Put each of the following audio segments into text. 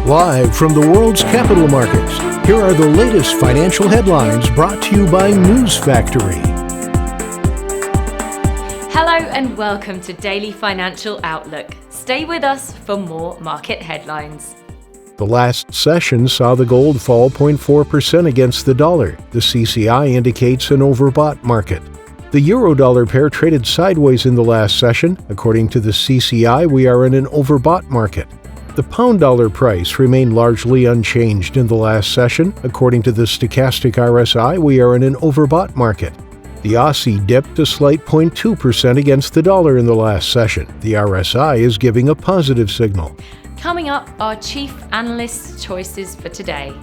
Live from the world's capital markets, here are the latest financial headlines brought to you by News Factory. Hello and welcome to Daily Financial Outlook. Stay with us for more market headlines. The last session saw the gold fall 0.4% against the dollar. The CCI indicates an overbought market. The euro-dollar pair traded sideways in the last session. According to the CCI, we are in an overbought market. The pound-dollar price remained largely unchanged in the last session. According to the stochastic RSI, we are in an overbought market. The Aussie dipped a slight 0.2% against the dollar in the last session. The RSI is giving a positive signal. Coming up, our chief analyst's choices for today.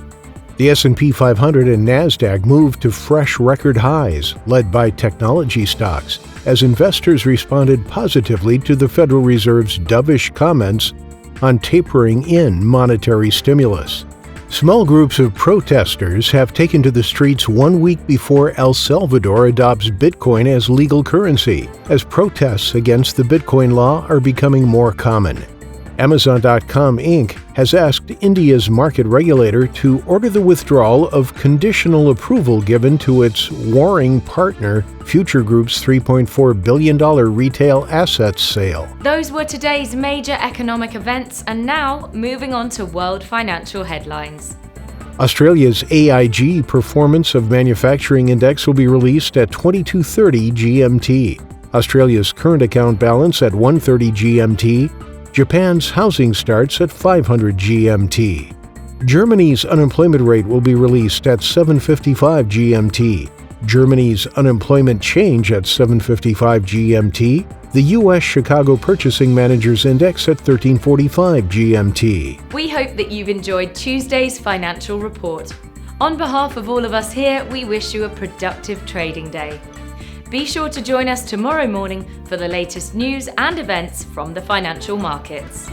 The S&P 500 and NASDAQ moved to fresh record highs, led by technology stocks, as investors responded positively to the Federal Reserve's dovish comments on tapering in monetary stimulus. Small groups of protesters have taken to the streets 1 week before El Salvador adopts Bitcoin as legal currency, as protests against the Bitcoin law are becoming more common. Amazon.com Inc. has asked India's market regulator to order the withdrawal of conditional approval given to its warring partner, Future Group's $3.4 billion retail assets sale. Those were today's major economic events, and now moving on to world financial headlines. Australia's AIG Performance of Manufacturing Index will be released at 22:30 GMT. Australia's current account balance at 1:30 GMT. Japan's housing starts at 500 GMT. Germany's unemployment rate will be released at 7:55 GMT. Germany's unemployment change at 7:55 GMT. The U.S. Chicago Purchasing Managers Index at 13:45 GMT. We hope that you've enjoyed Tuesday's financial report. On behalf of all of us here, we wish you a productive trading day. Be sure to join us tomorrow morning for the latest news and events from the financial markets.